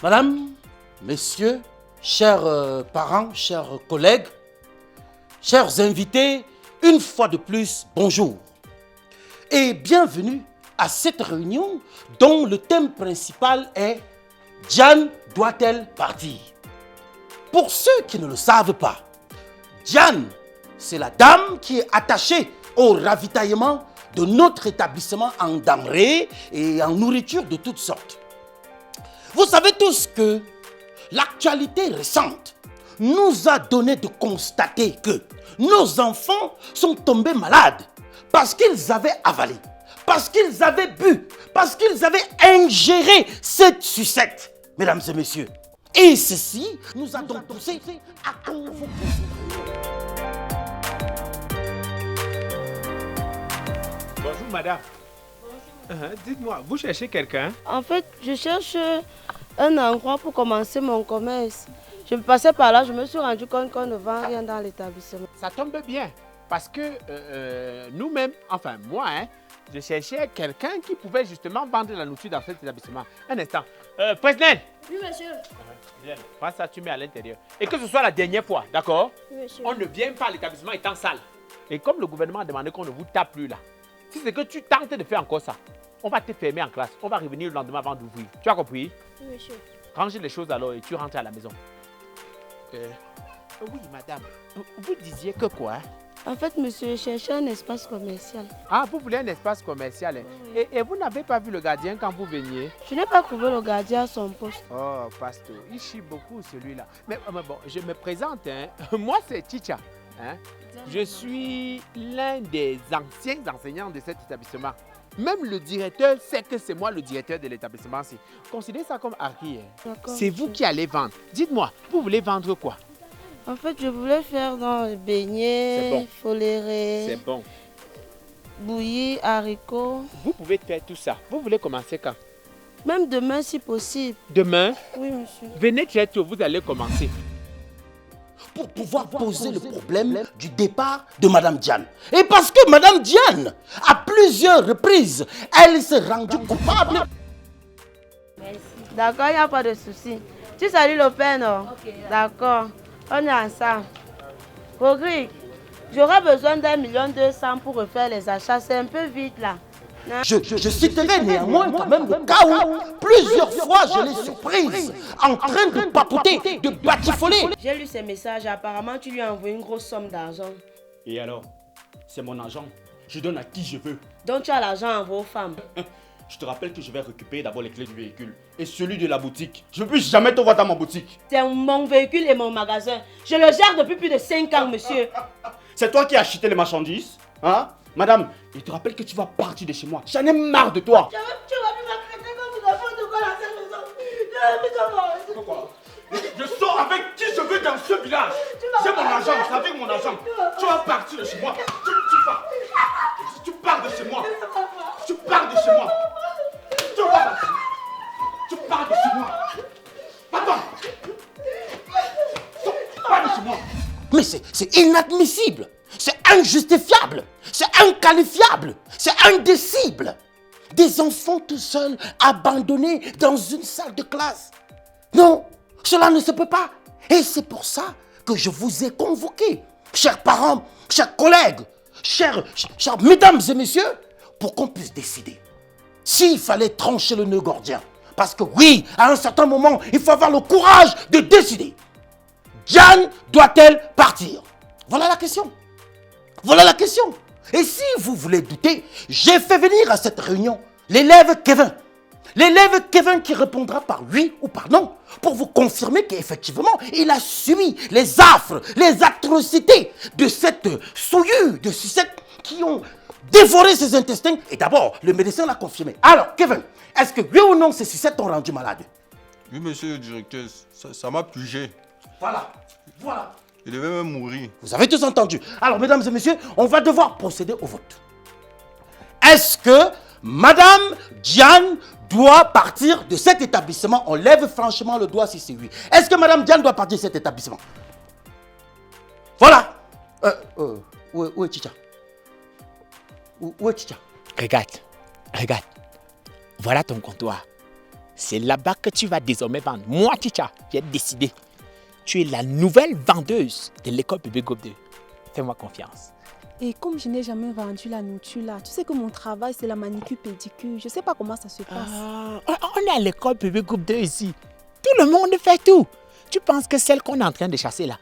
Madame, messieurs, chers parents, chers collègues, chers invités, une fois de plus, bonjour. Et bienvenue à cette réunion dont le thème principal est « Diane doit-elle partir ?» Pour ceux qui ne le savent pas, Diane, c'est la dame qui est attachée au ravitaillement de notre établissement en denrées et en nourriture de toutes sortes. Vous savez tous que l'actualité récente nous a donné de constater que nos enfants sont tombés malades parce qu'ils avaient avalé, parce qu'ils avaient bu, parce qu'ils avaient ingéré cette sucette, mesdames et messieurs. Et ceci nous a donc poussé à convoquer. Bonjour madame. Dites-moi, vous cherchez quelqu'un? En fait, je cherche un endroit pour commencer mon commerce. Je me passais par là, je me suis rendu compte qu'on ne vend rien dans l'établissement. Ça tombe bien, parce que nous-mêmes, enfin moi, je cherchais quelqu'un qui pouvait justement vendre la nourriture dans cet établissement. Un instant. Président! Oui, monsieur. Viens, prends ça, tu mets à l'intérieur. Et que ce soit la dernière fois, d'accord? Oui, monsieur. On ne vient pas à l'établissement étant sale. Et comme le gouvernement a demandé qu'on ne vous tape plus là, si c'est que tu tentes de faire encore ça, on va te fermer en classe. On va revenir le lendemain avant d'ouvrir. Tu as compris? Oui, monsieur. Range les choses alors et tu rentres à la maison. Oui, madame. Vous disiez que quoi? En fait, monsieur, je cherchais un espace commercial. Ah, vous voulez un espace commercial. Oui. Et vous n'avez pas vu le gardien quand vous veniez? Je n'ai pas trouvé le gardien à son poste. Oh, pasteur, il chie beaucoup celui-là. Mais bon, je me présente. Moi, c'est Chicha. Je suis l'un des anciens enseignants de cet établissement. Même le directeur sait que c'est moi le directeur de l'établissement. Considérez ça comme acquis. C'est vous qui allez vendre. Dites-moi, vous voulez vendre quoi? En fait, je voulais faire dans les beignets, folérés, C'est bon. bouillis, haricots. Vous pouvez faire tout ça. Vous voulez commencer quand? Même demain, si possible. Demain? Oui, monsieur. Venez très tôt, vous allez commencer. Pour pouvoir poser le problème du départ de Madame Diane. Et parce que Madame Diane, à plusieurs reprises, elle s'est rendue coupable. Merci. D'accord, il n'y a pas de souci. Tu salues le père, non? Ok. D'accord. On est ensemble. Rodrigue, j'aurai besoin d'1,2 million pour refaire les achats. C'est un peu vite là. Je citerai néanmoins quand même le cas où plusieurs fois je l'ai surprise en train de papoter, de batifoler. J'ai lu ces messages. Apparemment, tu lui as envoyé une grosse somme d'argent. Et alors? C'est mon argent. Je donne à qui je veux. Donc tu as l'argent envoyé aux femmes. Je te rappelle que je vais récupérer d'abord les clés du véhicule et celui de la boutique. Je ne veux plus jamais te voir dans ma boutique. C'est mon véhicule et mon magasin. Je le gère depuis plus de 5 ans, monsieur. C'est toi qui as acheté les marchandises? Hein? Madame, je te rappelle que tu vas partir de chez moi. J'en ai marre de toi. Tu vas plus m'accréter comme une enfant de quoi dans cette maison. Pourquoi? Je sors avec qui je veux dans ce village. C'est mon argent, c'est avec mon argent. Tu vas partir de chez moi. Tu pars. Tu pars de chez moi. Tu pars de chez moi. Tu vas partir. Tu pars de chez moi. Attends. Pars de chez moi. Mais c'est inadmissible, c'est injustifiable, c'est inqualifiable, c'est indicible. Des enfants tout seuls, abandonnés dans une salle de classe. Non, cela ne se peut pas. Et c'est pour ça que je vous ai convoqués, chers parents, chers collègues, chers mesdames et messieurs, pour qu'on puisse décider. s'il fallait trancher le nœud gordien. Parce que oui, à un certain moment, il faut avoir le courage de décider. Diane doit-elle partir? Voilà la question. Voilà la question. Et si vous voulez douter, j'ai fait venir à cette réunion l'élève Kevin. L'élève Kevin qui répondra par oui ou par non pour vous confirmer qu'effectivement, il a subi les affres, les atrocités de cette souillure, de sucettes qui ont dévoré ses intestins. Et d'abord, le médecin l'a confirmé. Alors, Kevin, est-ce que oui ou non ces sucettes t'ont rendu malade? Oui, monsieur le directeur, ça m'a pugé. Voilà, voilà. Il devait même mourir. Vous avez tous entendu. Alors, mesdames et messieurs, on va devoir procéder au vote. Est-ce que Madame Diane doit partir de cet établissement? On lève franchement le doigt si c'est oui. Est-ce que Madame Diane doit partir de cet établissement? Voilà. Où est Chicha? Où est Chicha? Regarde. Voilà ton comptoir. C'est là-bas que tu vas désormais vendre. Moi, Chicha, j'ai décidé. Tu es la nouvelle vendeuse de l'école publique Groupe 2. Fais-moi confiance. Et comme je n'ai jamais vendu la nourriture là, tu sais que mon travail c'est la manicure pédicure. Je ne sais pas comment ça se passe. On est à l'école publique Groupe 2 ici. Tout le monde fait tout. Tu penses que celle qu'on est en train de chasser là,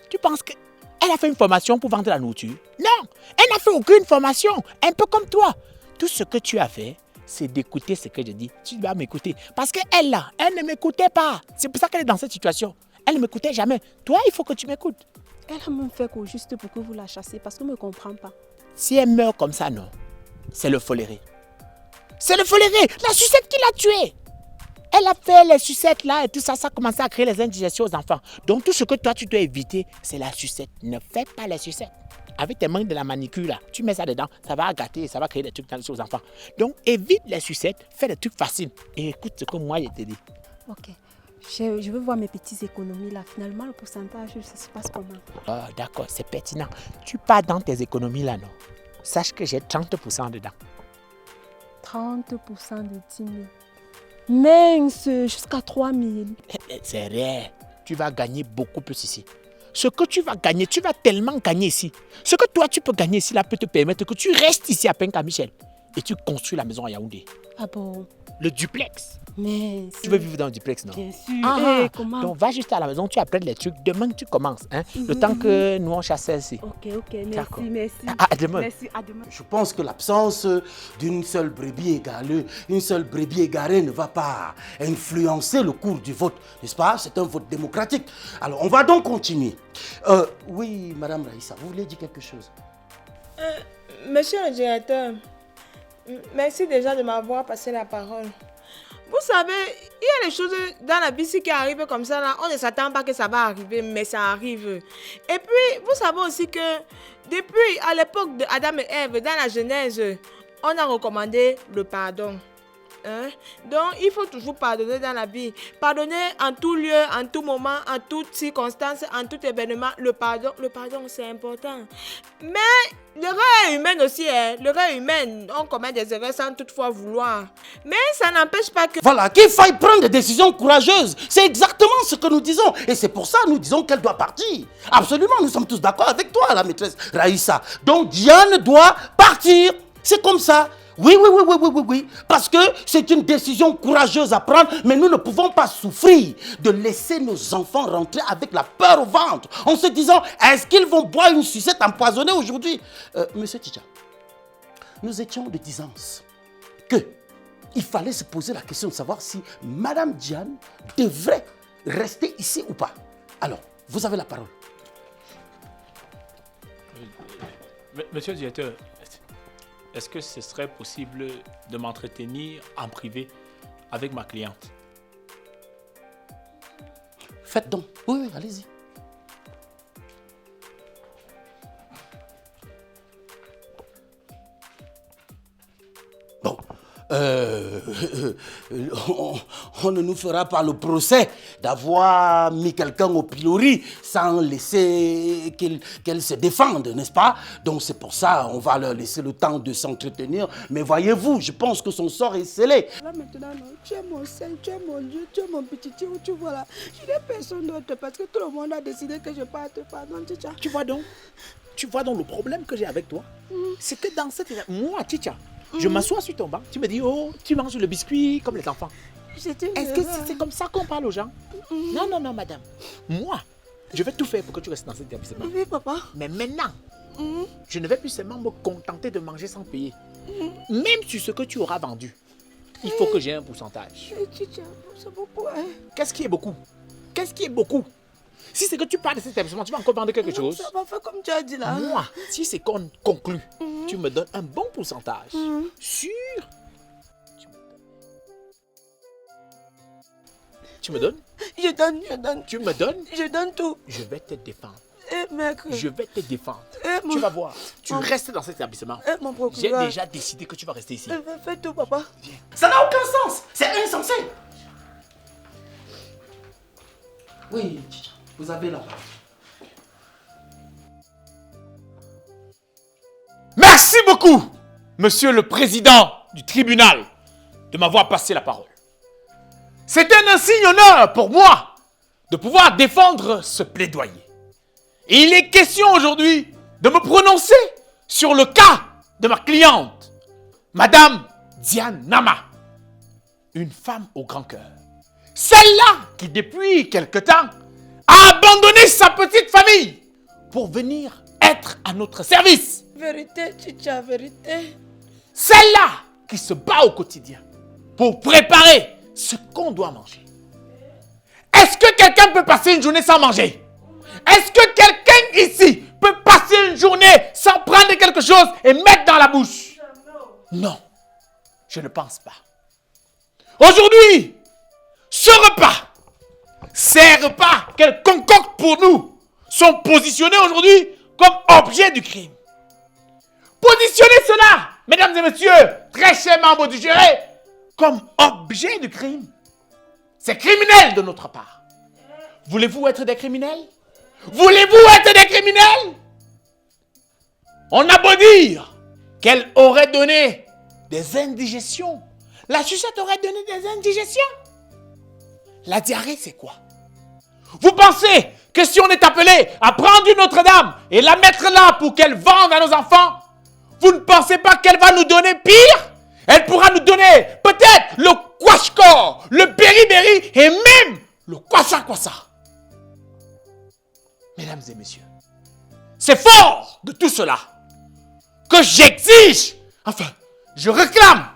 tu penses qu'elle a fait une formation pour vendre la nourriture? Non, elle n'a fait aucune formation. Un peu comme toi. Tout ce que tu as fait, c'est d'écouter ce que je dis. Tu dois m'écouter. Parce qu'elle là, elle ne m'écoutait pas. C'est pour ça qu'elle est dans cette situation. Elle ne m'écoutait jamais. Toi, il faut que tu m'écoutes. Elle a même fait qu'au juste pour que vous la chassiez parce que je ne me comprends pas. Si elle meurt comme ça, non. C'est le foléré. C'est le foléré. La sucette qui l'a tuée. Elle a fait les sucettes là et tout ça, ça a commencé à créer les indigestions aux enfants. Donc tout ce que toi tu dois éviter, c'est la sucette. Ne fais pas les sucettes. Avec tes mains de la manicure là, tu mets ça dedans, ça va gâter, ça va créer des trucs aux enfants. Donc évite les sucettes, fais des trucs faciles et écoute ce que moi je te dis. Ok. Je veux voir mes petites économies là. Finalement, le pourcentage, ça se passe comment? Oh, d'accord, c'est pertinent. Tu pars dans tes économies là, non? Sache que j'ai 30% dedans. 30% de 10 000. Mince, jusqu'à 3 000. C'est vrai. Tu vas gagner beaucoup plus ici. Ce que tu vas gagner, tu vas tellement gagner ici. Ce que toi, tu peux gagner ici là peut te permettre que tu restes ici à Penka-Michel et tu construis la maison à Yaoundé. Ah bon? Le duplex. Mais tu veux vivre dans le duplex, non? Bien sûr. Comment? Donc, va juste à la maison, tu apprends les trucs. Demain, tu commences. Hein? Le temps que nous, on chasse ici. Ok. Merci. À demain. Merci, à demain. Je pense que l'absence d'une seule brebis égarée, ne va pas influencer le cours du vote, n'est-ce pas? C'est un vote démocratique. Alors, on va donc continuer. Oui, Madame Raïssa, vous voulez dire quelque chose? Monsieur le directeur, merci déjà de m'avoir passé la parole. Vous savez, il y a des choses dans la vie qui arrivent comme ça, là. On ne s'attend pas que ça va arriver, mais ça arrive. Et puis, vous savez aussi que depuis à l'époque d'Adam et Ève, dans la Genèse, on a recommandé le pardon. Hein? Donc, il faut toujours pardonner dans la vie. Pardonner en tout lieu, en tout moment, en toute circonstance, en tout événement. Le pardon, c'est important. Mais l'erreur est humaine aussi. Hein? L'erreur est humaine. On commet des erreurs sans toutefois vouloir. Mais ça n'empêche pas que... Voilà, qu'il faille prendre des décisions courageuses. C'est exactement ce que nous disons. Et c'est pour ça que nous disons qu'elle doit partir. Absolument, nous sommes tous d'accord avec toi, la maîtresse Raïssa. Donc, Diane doit partir. C'est comme ça. Oui, parce que c'est une décision courageuse à prendre, mais nous ne pouvons pas souffrir de laisser nos enfants rentrer avec la peur au ventre, en se disant, est-ce qu'ils vont boire une sucette empoisonnée aujourd'hui? Monsieur Chicha, nous étions de disance qu'il fallait se poser la question de savoir si Madame Diane devrait rester ici ou pas. Alors, vous avez la parole. Monsieur le directeur, est-ce que ce serait possible de m'entretenir en privé avec ma cliente? Faites donc. Oui, allez-y. Bon. On ne nous fera pas le procès d'avoir mis quelqu'un au pilori sans laisser qu'elle se défende, n'est-ce pas? Donc c'est pour ça on va leur laisser le temps de s'entretenir. Mais voyez-vous, je pense que son sort est scellé. Là maintenant, non, tu es mon sein, tu es mon Dieu, tu es mon petit Dieu, tu vois là. Je n'ai personne d'autre parce que tout le monde a décidé que je parte. Pardon, Chicha. Tu vois donc le problème que j'ai avec toi, c'est que dans cette... Moi, Chicha, Je m'assois sur ton banc, tu me dis, oh, tu manges le biscuit comme les enfants. C'était Est-ce que c'est comme ça qu'on parle aux gens? Non, non, non, madame. Moi, je vais tout faire pour que tu restes dans cet établissement. Oui, papa. Mais maintenant, je ne vais plus seulement me contenter de manger sans payer. Même sur ce que tu auras vendu, il faut que j'ai un pourcentage. C'est beaucoup, hein? Qu'est-ce qui est beaucoup? Qu'est-ce qui est beaucoup? Si c'est que tu pars de cet établissement, tu vas encore vendre quelque chose. Ça va faire comme tu as dit là. Moi, si c'est qu'on conclut, tu me donnes un bon pourcentage. Sûr? Tu me donnes? Je donne. Tu me donnes? Je donne tout. Je vais te défendre. Eh, mec. Je vais te défendre. Mon- Tu vas voir. Tu restes dans cet établissement. Mon J'ai procureur. déjà décidé que tu vas rester ici. Fais tout, papa. Ça n'a aucun sens. C'est insensé. Oui, Chicha, vous avez la parole. Merci beaucoup, monsieur le président du tribunal, de m'avoir passé la parole. C'est un insigne honneur pour moi de pouvoir défendre ce plaidoyer. Et il est question aujourd'hui de me prononcer sur le cas de ma cliente, Madame Diane Nama, une femme au grand cœur. Celle-là qui, depuis quelque temps, a abandonné sa petite famille pour venir être à notre service. Vérité, Chicha, vérité. Celle-là qui se bat au quotidien pour préparer ce qu'on doit manger. Est-ce que quelqu'un peut passer une journée sans manger? Est-ce que quelqu'un ici peut passer une journée sans prendre quelque chose et mettre dans la bouche? Non, je ne pense pas. Aujourd'hui, ce repas, ces repas qu'elle concocte pour nous, sont positionnés aujourd'hui comme objet du crime. Positionnez cela, mesdames et messieurs, très chers membres du jury, comme objet du crime. C'est criminel de notre part. Voulez-vous être des criminels? Voulez-vous être des criminels? On a beau dire qu'elle aurait donné des indigestions. La sucette aurait donné des indigestions. La diarrhée, c'est quoi? Vous pensez que si on est appelé à prendre une Notre-Dame et la mettre là pour qu'elle vende à nos enfants, vous ne pensez pas qu'elle va nous donner pire? Elle pourra nous donner peut-être le Kwashkor, le Beriberi et même le Kwasa-Kwasa. Mesdames et messieurs, c'est fort de tout cela que j'exige, enfin, je réclame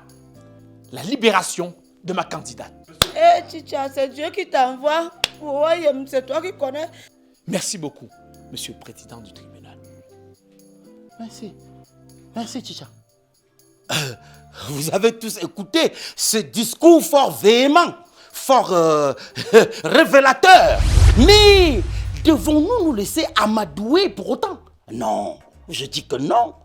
la libération de ma candidate. Eh, Chicha, c'est Dieu qui t'envoie. Ouais, c'est toi qui connais. Merci beaucoup, monsieur le président du tribunal. Merci. Merci, Chicha. Vous avez tous écouté ce discours fort véhément, fort révélateur. Mais devons-nous nous laisser amadouer pour autant? Non, je dis que non.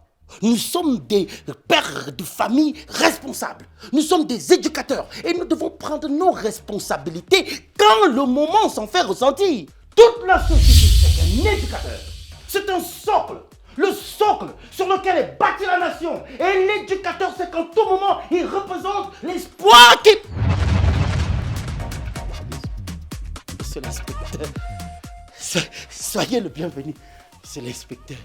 Nous sommes des pères de famille responsables. Nous sommes des éducateurs et nous devons prendre nos responsabilités quand le moment s'en fait ressentir. Toute la société, c'est un éducateur. C'est un socle. Le socle sur lequel est bâtie la nation. Et l'éducateur, c'est qu'en tout moment, il représente l'espoir qui... Monsieur l'inspecteur, soyez le bienvenu, monsieur l'inspecteur.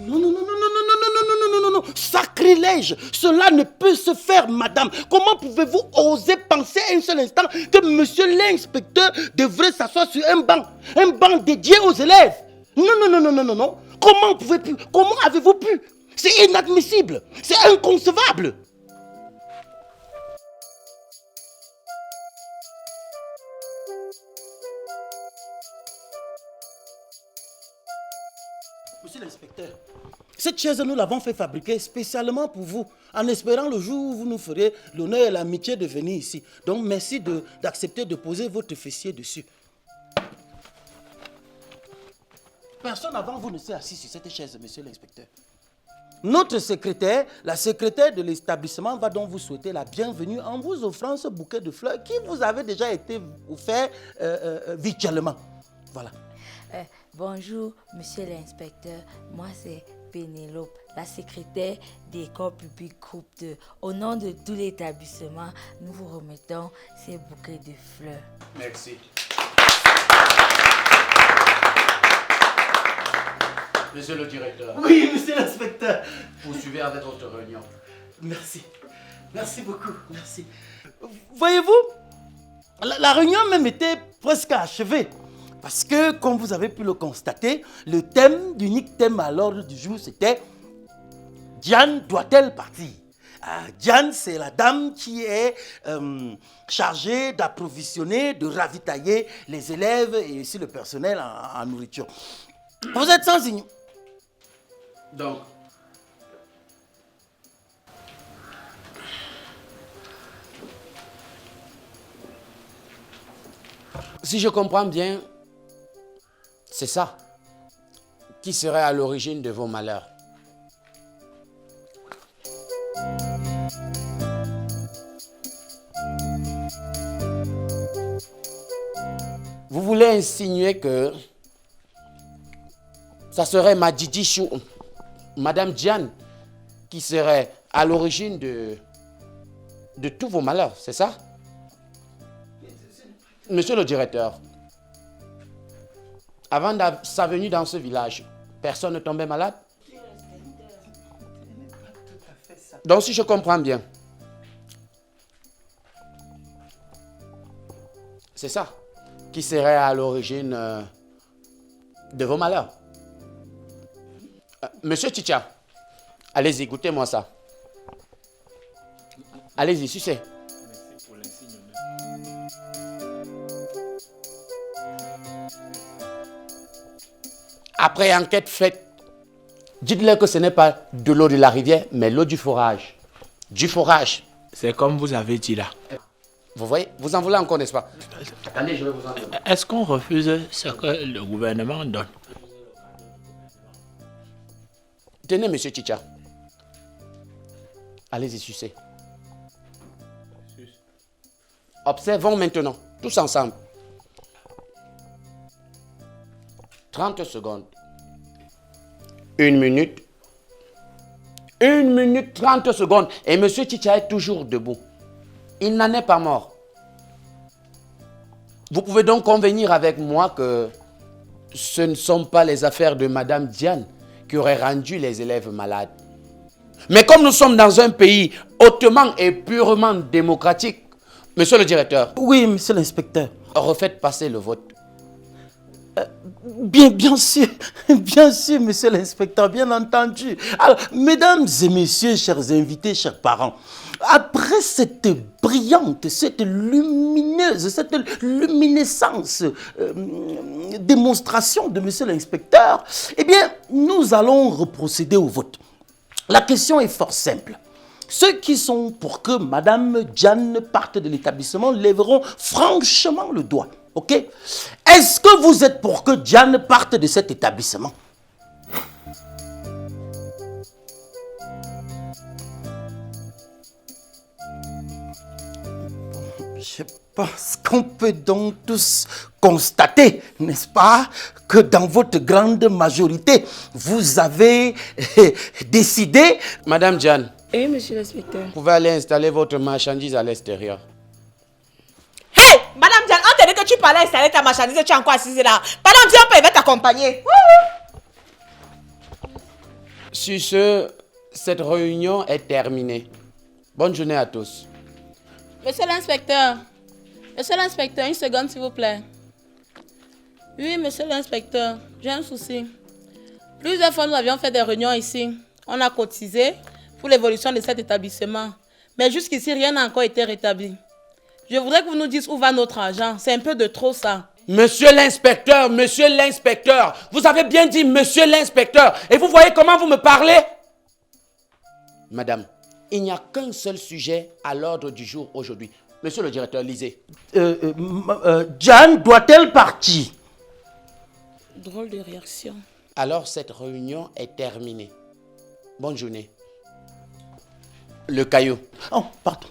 Non, non, non, non, non, non, non, non, non, non, sacrilège, cela ne peut se faire, madame. Comment pouvez-vous oser penser un seul instant que monsieur l'inspecteur devrait s'asseoir sur un banc dédié aux élèves? Non, non, non, non, non, non, non. Comment avez-vous pu? C'est inadmissible, c'est inconcevable. Monsieur l'inspecteur, cette chaise, nous l'avons fait fabriquer spécialement pour vous, en espérant le jour où vous nous ferez l'honneur et l'amitié de venir ici. Donc, merci d'accepter de poser votre fessier dessus. Personne avant vous ne s'est assis sur cette chaise, monsieur l'inspecteur. Notre secrétaire, la secrétaire de l'établissement, va donc vous souhaiter la bienvenue en vous offrant ce bouquet de fleurs qui vous avait déjà été offert virtuellement. Voilà. Bonjour, monsieur l'inspecteur. Moi, c'est Pénélope, la secrétaire d'école publique groupe 2. Au nom de tout l'établissement, nous vous remettons ces bouquets de fleurs. Merci. Monsieur le directeur. Oui, monsieur l'inspecteur. Poursuivez avec votre réunion. Merci. Merci beaucoup. Merci. Voyez-vous, la réunion même était presque achevée. Parce que, comme vous avez pu le constater, le thème, l'unique thème à l'ordre du jour, c'était Diane doit-elle partir? Diane, c'est la dame qui est chargée d'approvisionner, de ravitailler les élèves et aussi le personnel en nourriture. Vous êtes sans signe. Donc, si je comprends bien, c'est ça qui serait à l'origine de vos malheurs. Vous voulez insinuer que ça serait Madjidji Chou, Madame Diane, qui serait à l'origine de tous vos malheurs, c'est ça? Monsieur le directeur, avant sa venue dans ce village, personne ne tombait malade? Donc si je comprends bien, c'est ça qui serait à l'origine de vos malheurs. Monsieur Chicha, allez-y, écoutez-moi ça. Allez-y, sucez. Merci pour l'insigne. Après enquête faite, dites-leur que ce n'est pas de l'eau de la rivière, mais l'eau du forage. Du forage. C'est comme vous avez dit là. Vous voyez, vous en voulez encore, n'est-ce pas? Attendez, je vais vous en donner. Est-ce qu'on refuse ce que le gouvernement donne? Tenez, monsieur Chicha. Allez-y, sucez. Observons maintenant, tous ensemble. 30 secondes. 1 minute. 1 minute 30 secondes. Et monsieur Chicha est toujours debout. Il n'en est pas mort. Vous pouvez donc convenir avec moi que ce ne sont pas les affaires de Madame Diane qui auraient rendu les élèves malades. Mais comme nous sommes dans un pays hautement et purement démocratique, monsieur le directeur. Oui, monsieur l'inspecteur. Refaites passer le vote. Bien sûr, monsieur l'inspecteur, bien entendu. Alors, mesdames et messieurs, chers invités, chers parents, après cette brillante, cette lumineuse, cette luminescence démonstration de monsieur l'inspecteur, eh bien, nous allons procéder au vote. La question est fort simple. Ceux qui sont pour que Madame Diane parte de l'établissement lèveront franchement le doigt. Ok? Est-ce que vous êtes pour que Diane parte de cet établissement? Je pense qu'on peut donc tous constater, n'est-ce pas, que dans votre grande majorité, vous avez décidé... Madame Diane. Oui, monsieur l'inspecteur. Vous pouvez aller installer votre marchandise à l'extérieur. Hey, Madame Diane, on t'a dit que tu parlais installer ta marchandise et tu es encore assise là. Madame Diane, on peut t'accompagner. Sur ce, cette réunion est terminée. Bonne journée à tous. Monsieur l'inspecteur, une seconde s'il vous plaît. Oui, monsieur l'inspecteur, j'ai un souci. Plusieurs fois, nous avions fait des réunions ici. On a cotisé pour l'évolution de cet établissement. Mais jusqu'ici, rien n'a encore été rétabli. Je voudrais que vous nous disiez où va notre argent. C'est un peu de trop ça. Monsieur l'inspecteur, vous avez bien dit monsieur l'inspecteur. Et vous voyez comment vous me parlez? Madame, il n'y a qu'un seul sujet à l'ordre du jour aujourd'hui. Monsieur le directeur, lisez. Diane doit-elle partir? Drôle de réaction. Alors cette réunion est terminée. Bonne journée. Le caillou. Oh, pardon.